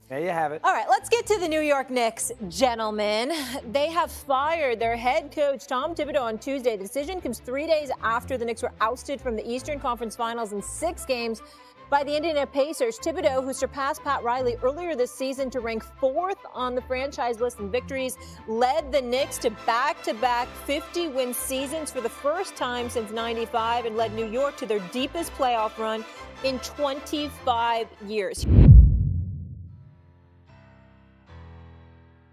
There you have it. All right, let's get to the New York Knicks, gentlemen. They have fired their head coach, Tom Thibodeau, on Tuesday. The decision comes 3 days after the Knicks were ousted from the Eastern Conference Finals in 6 games by the Indiana Pacers. Thibodeau, who surpassed Pat Riley earlier this season to rank 4th on the franchise list in victories, led the Knicks to back-to-back 50-win seasons for the first time since '95 and led New York to their deepest playoff run in 25 years.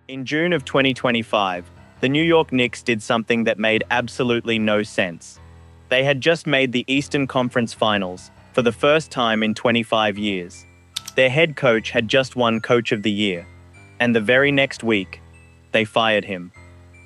In June of 2025, the New York Knicks did something that made absolutely no sense. They had just made the Eastern Conference Finals for the first time in 25 years. Their head coach had just won Coach of the Year, and the very next week, they fired him.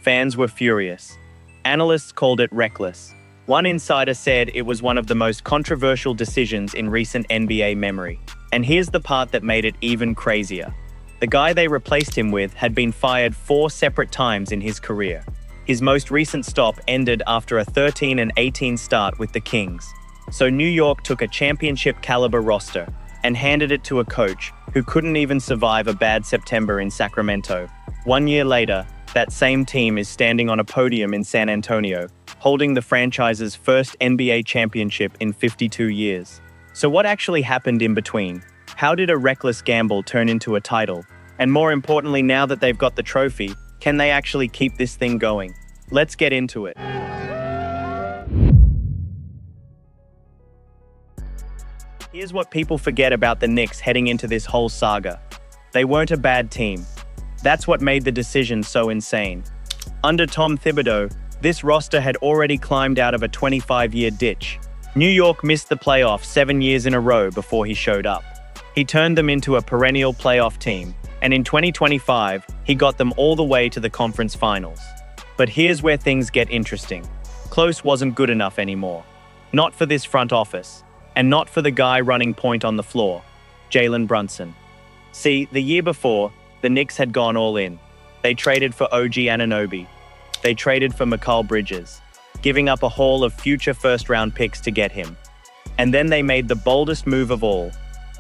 Fans were furious. Analysts called it reckless. One insider said it was one of the most controversial decisions in recent NBA memory. And here's the part that made it even crazier. The guy they replaced him with had been fired 4 separate times in his career. His most recent stop ended after a 13-18 start with the Kings. So New York took a championship-caliber roster and handed it to a coach who couldn't even survive a bad September in Sacramento. 1 year later, that same team is standing on a podium in San Antonio, holding the franchise's first NBA championship in 52 years. So what actually happened in between? How did a reckless gamble turn into a title? And more importantly, now that they've got the trophy, can they actually keep this thing going? Let's get into it. Here's what people forget about the Knicks heading into this whole saga. They weren't a bad team. That's what made the decision so insane. Under Tom Thibodeau, this roster had already climbed out of a 25-year ditch. New York missed the playoffs 7 years in a row before he showed up. He turned them into a perennial playoff team, and in 2025, he got them all the way to the conference finals. But here's where things get interesting. Close wasn't good enough anymore. Not for this front office, and not for the guy running point on the floor, Jalen Brunson. See, the year before, the Knicks had gone all in. They traded for OG Anunoby. They traded for Mikal Bridges, giving up a haul of future first-round picks to get him. And then they made the boldest move of all.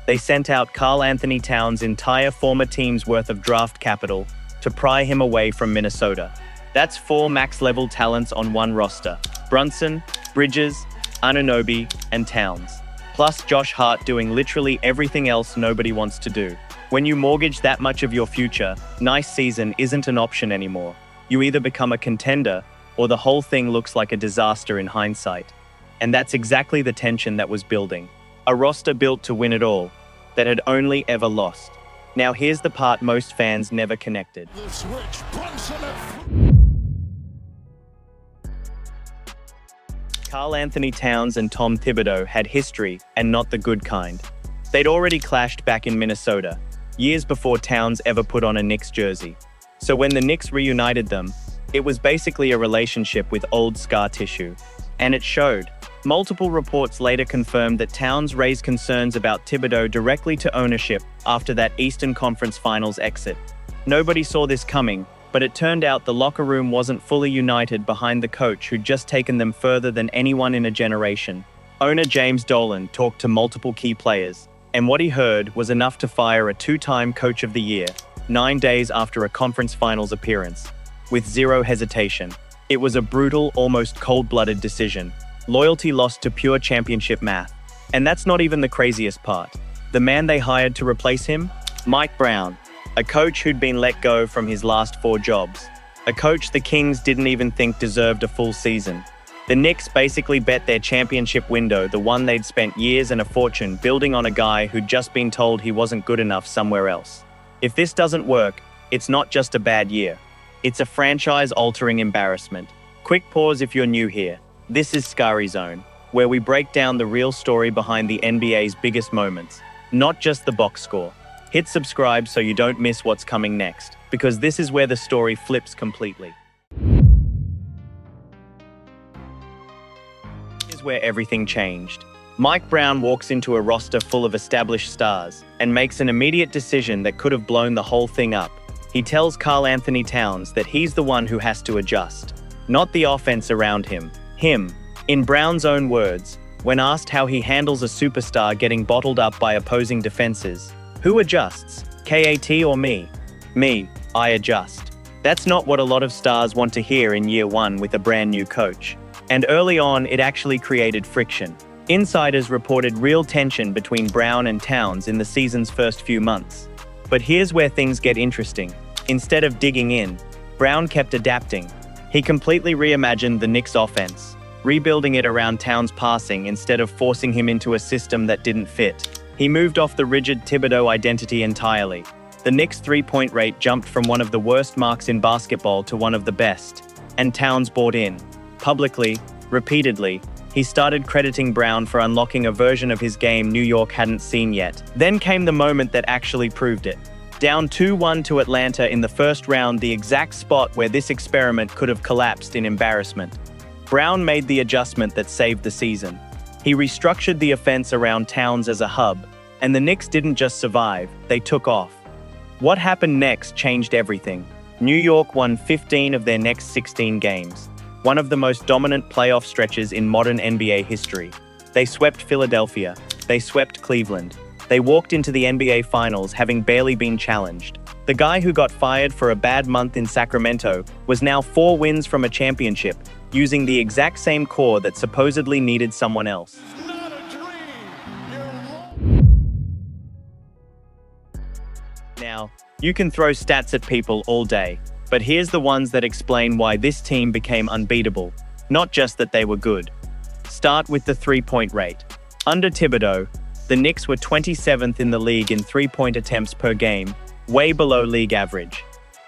They sent out Karl Anthony Towns' entire former team's worth of draft capital to pry him away from Minnesota. That's 4 max-level talents on one roster: Brunson, Bridges, Anunoby, and Towns. Plus Josh Hart doing literally everything else nobody wants to do. When you mortgage that much of your future, nice season isn't an option anymore. You either become a contender, or the whole thing looks like a disaster in hindsight. And that's exactly the tension that was building. A roster built to win it all, that had only ever lost. Now here's the part most fans never connected. Karl Anthony Towns and Tom Thibodeau had history, and not the good kind. They'd already clashed back in Minnesota, years before Towns ever put on a Knicks jersey. So when the Knicks reunited them, it was basically a relationship with old scar tissue. And it showed. Multiple reports later confirmed that Towns raised concerns about Thibodeau directly to ownership after that Eastern Conference Finals exit. Nobody saw this coming, but it turned out the locker room wasn't fully united behind the coach who'd just taken them further than anyone in a generation. Owner James Dolan talked to multiple key players, and what he heard was enough to fire a 2-time Coach of the Year, 9 days after a conference finals appearance. With zero hesitation. It was a brutal, almost cold-blooded decision. Loyalty lost to pure championship math. And that's not even the craziest part. The man they hired to replace him? Mike Brown, a coach who'd been let go from his last 4 jobs. A coach the Kings didn't even think deserved a full season. The Knicks basically bet their championship window, the one they'd spent years and a fortune building on a guy who'd just been told he wasn't good enough somewhere else. If this doesn't work, it's not just a bad year. It's a franchise-altering embarrassment. Quick pause if you're new here. This is Scary Zone, where we break down the real story behind the NBA's biggest moments, not just the box score. Hit subscribe so you don't miss what's coming next, because this is where the story flips completely. Here's where everything changed. Mike Brown walks into a roster full of established stars and makes an immediate decision that could have blown the whole thing up. He tells Karl Anthony Towns that he's the one who has to adjust, not the offense around him. Him. In Brown's own words, when asked how he handles a superstar getting bottled up by opposing defenses, Who adjusts? KAT or me? Me, I adjust. That's not what a lot of stars want to hear in year one with a brand new coach. And early on, it actually created friction. Insiders reported real tension between Brown and Towns in the season's first few months. But here's where things get interesting. Instead of digging in, Brown kept adapting. He completely reimagined the Knicks' offense, rebuilding it around Towns' passing instead of forcing him into a system that didn't fit. He moved off the rigid Thibodeau identity entirely. The Knicks' three-point rate jumped from one of the worst marks in basketball to one of the best, and Towns bought in. Publicly, repeatedly, he started crediting Brown for unlocking a version of his game New York hadn't seen yet. Then came the moment that actually proved it. Down 2-1 to Atlanta in the first round, the exact spot where this experiment could have collapsed in embarrassment. Brown made the adjustment that saved the season. He restructured the offense around Towns as a hub, and the Knicks didn't just survive, they took off. What happened next changed everything. New York won 15 of their next 16 games, one of the most dominant playoff stretches in modern NBA history. They swept Philadelphia, they swept Cleveland. They walked into the NBA Finals having barely been challenged. The guy who got fired for a bad month in Sacramento was now 4 wins from a championship, using the exact same core that supposedly needed someone else. Now, you can throw stats at people all day, but here's the ones that explain why this team became unbeatable, not just that they were good. Start with the three-point rate. Under Thibodeau, the Knicks were 27th in the league in three-point attempts per game, way below league average.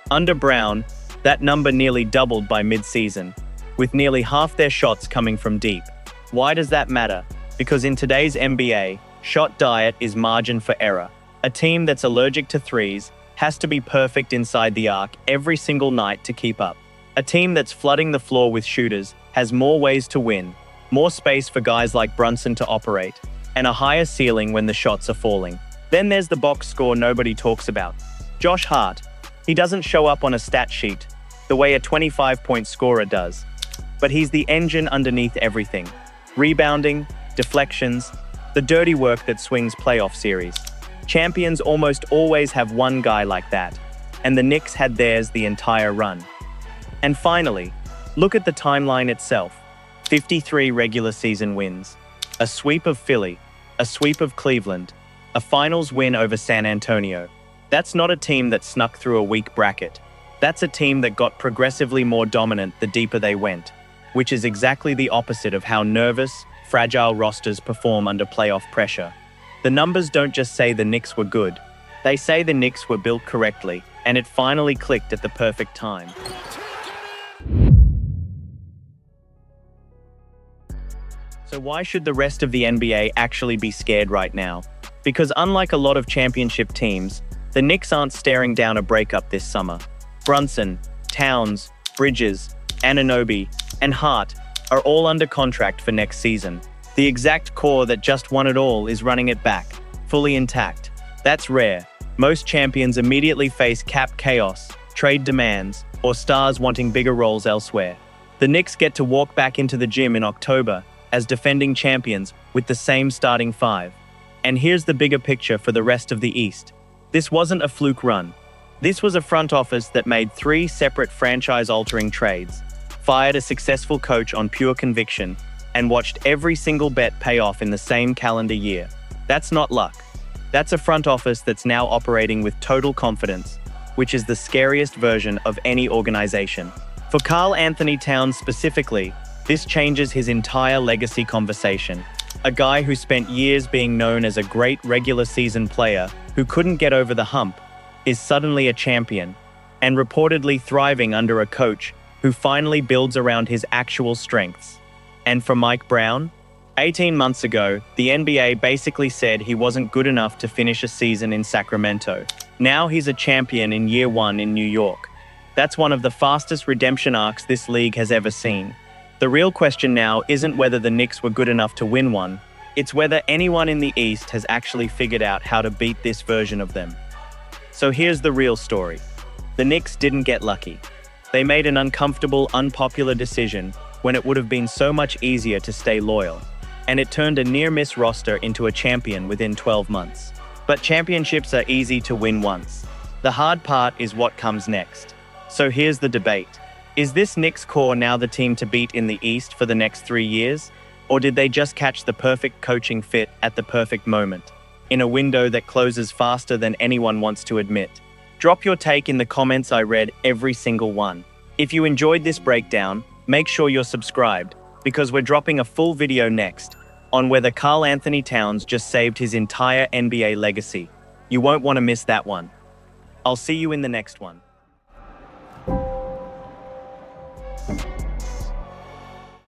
Under Brown, that number nearly doubled by mid-season, with nearly half their shots coming from deep. Why does that matter? Because in today's NBA, shot diet is margin for error. A team that's allergic to threes has to be perfect inside the arc every single night to keep up. A team that's flooding the floor with shooters has more ways to win, more space for guys like Brunson to operate, and a higher ceiling when the shots are falling. Then there's the box score nobody talks about. Josh Hart. He doesn't show up on a stat sheet the way a 25-point scorer does, but he's the engine underneath everything. Rebounding, deflections, the dirty work that swings playoff series. Champions almost always have one guy like that, and the Knicks had theirs the entire run. And finally, look at the timeline itself. 53 regular season wins, a sweep of Philly, a sweep of Cleveland, a finals win over San Antonio. That's not a team that snuck through a weak bracket. That's a team that got progressively more dominant the deeper they went, which is exactly the opposite of how nervous, fragile rosters perform under playoff pressure. The numbers don't just say the Knicks were good. They say the Knicks were built correctly, and it finally clicked at the perfect time. So why should the rest of the NBA actually be scared right now? Because unlike a lot of championship teams, the Knicks aren't staring down a breakup this summer. Brunson, Towns, Bridges, Anunoby, and Hart are all under contract for next season. The exact core that just won it all is running it back, fully intact. That's rare. Most champions immediately face cap chaos, trade demands, or stars wanting bigger roles elsewhere. The Knicks get to walk back into the gym in October as defending champions with the same starting 5. And here's the bigger picture for the rest of the East. This wasn't a fluke run. This was a front office that made 3 separate franchise-altering trades, fired a successful coach on pure conviction, and watched every single bet pay off in the same calendar year. That's not luck. That's a front office that's now operating with total confidence, which is the scariest version of any organization. For Karl Anthony Towns specifically, this changes his entire legacy conversation. A guy who spent years being known as a great regular season player who couldn't get over the hump is suddenly a champion and reportedly thriving under a coach who finally builds around his actual strengths. And for Mike Brown, 18 months ago, the NBA basically said he wasn't good enough to finish a season in Sacramento. Now he's a champion in year 1 in New York. That's one of the fastest redemption arcs this league has ever seen. The real question now isn't whether the Knicks were good enough to win one, it's whether anyone in the East has actually figured out how to beat this version of them. So here's the real story. The Knicks didn't get lucky. They made an uncomfortable, unpopular decision when it would have been so much easier to stay loyal, and it turned a near-miss roster into a champion within 12 months. But championships are easy to win once. The hard part is what comes next. So here's the debate. Is this Knicks core now the team to beat in the East for the next 3 years? Or did they just catch the perfect coaching fit at the perfect moment, in a window that closes faster than anyone wants to admit? Drop your take in the comments. I read every single one. If you enjoyed this breakdown, make sure you're subscribed, because we're dropping a full video next on whether Karl Anthony Towns just saved his entire NBA legacy. You won't want to miss that one. I'll see you in the next one.